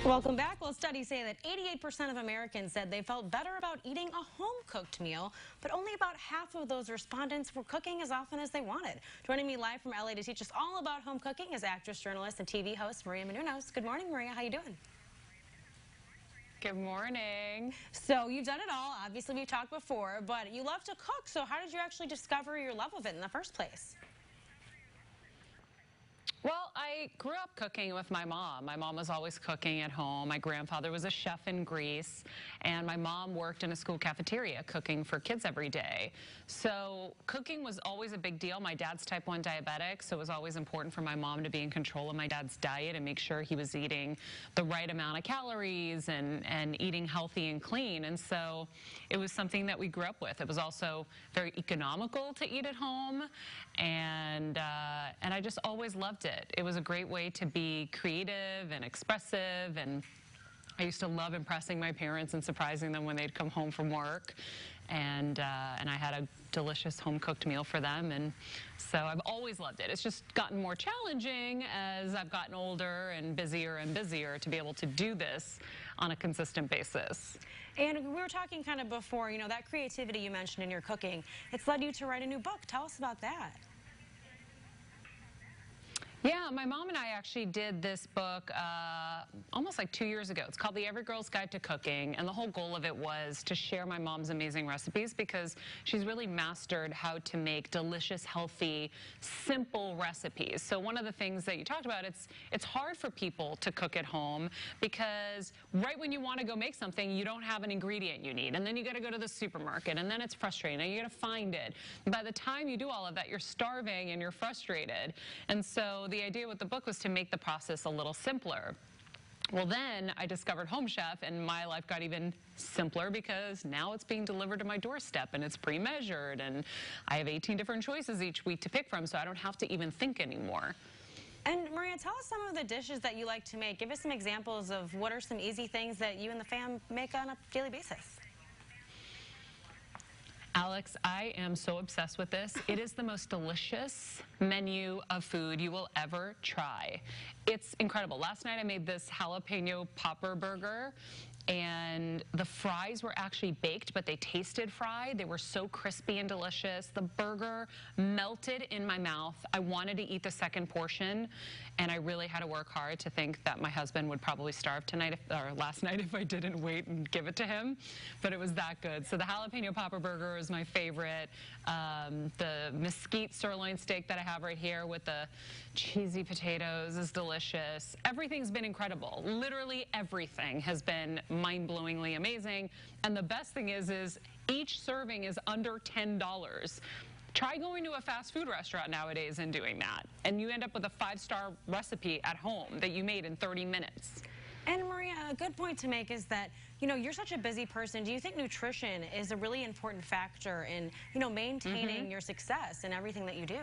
Welcome back. Well, studies say that 88% of Americans said they felt better about eating a home-cooked meal, but only about half of those respondents were cooking as often as they wanted. Joining me live from LA to teach us all about home cooking is actress, journalist, and TV host Maria Menounos. Good morning, Maria. How you doing? Good morning. So you've done it all. Obviously, we've talked before, but you love to cook. So how did you actually discover your love of it in the first place? Well, I grew up cooking with my mom. My mom was always cooking at home. My grandfather was a chef in Greece, and my mom worked in a school cafeteria cooking for kids every day. So cooking was always a big deal. My dad's type 1 diabetic, so it was always important for my mom to be in control of my dad's diet and make sure he was eating the right amount of calories and eating healthy and clean. And so it was something that we grew up with. It was also very economical to eat at home, and I just always loved it. It was a great way to be creative and expressive, and I used to love impressing my parents and surprising them when they'd come home from work, and I had a delicious home-cooked meal for them, and so I've always loved it. It's just gotten more challenging as I've gotten older and busier to be able to do this on a consistent basis. And we were talking kind of before, you know, that creativity you mentioned in your cooking, it's led you to write a new book. Tell us about that. Yeah, my mom and I actually did this book almost like 2 years ago. It's called The Every Girl's Guide to Cooking, and the whole goal of it was to share my mom's amazing recipes because she's really mastered how to make delicious, healthy, simple recipes. So one of the things that you talked about, it's hard for people to cook at home because right when you want to go make something, you don't have an ingredient you need, and then you got to go to the supermarket, and then it's frustrating, and you got to find it. And by the time you do all of that, you're starving and you're frustrated. And so the idea with the book was to make the process a little simpler. Well, then I discovered Home Chef, and my life got even simpler because now it's being delivered to my doorstep, and it's pre-measured, and I have 18 different choices each week to pick from, so I don't have to even think anymore. And Maria, tell us some of the dishes that you like to make. Give us some examples of what are some easy things that you and the fam make on a daily basis. Alex, I am so obsessed with this. It is the most delicious menu of food you will ever try. It's incredible. Last night I made this jalapeno popper burger, and the fries were actually baked, but they tasted fried. They were so crispy and delicious. The burger melted in my mouth. I wanted to eat the second portion, and I really had to work hard to think that my husband would probably starve tonight or last night if I didn't wait and give it to him, but it was that good. So the jalapeno popper burger is my favorite. The mesquite sirloin steak that I have right here with the cheesy potatoes is delicious. Everything's been incredible. Literally everything has been mind-blowingly amazing. And the best thing is each serving is under $10. Try going to a fast food restaurant nowadays and doing that, and you end up with a 5-star recipe at home that you made in 30 minutes. And Maria, a good point to make is that, you know, you're such a busy person. Do you think nutrition is a really important factor in, you know, maintaining your success in everything that you do?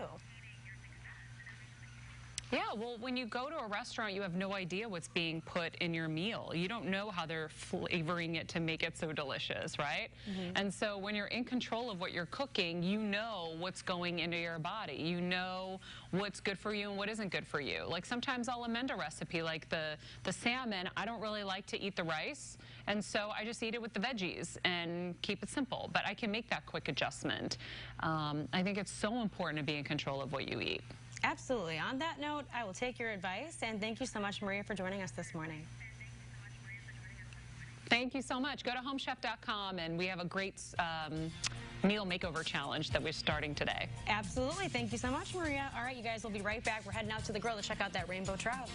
Yeah, well, when you go to a restaurant, you have no idea what's being put in your meal. You don't know how they're flavoring it to make it so delicious, right? And so when you're in control of what you're cooking, you know what's going into your body. You know what's good for you and what isn't good for you. Like sometimes I'll amend a recipe, like the salmon. I don't really like to eat the rice, and so I just eat it with the veggies and keep it simple. But I can make that quick adjustment. I think it's so important to be in control of what you eat. Absolutely. On that note, I will take your advice, and thank you so much, Maria, for joining us this morning. Thank you so much. Go to homechef.com, and we have a great meal makeover challenge that we're starting today. Absolutely. Thank you so much, Maria. All right, you guys, we'll be right back. We're heading out to the grill to check out that rainbow trout.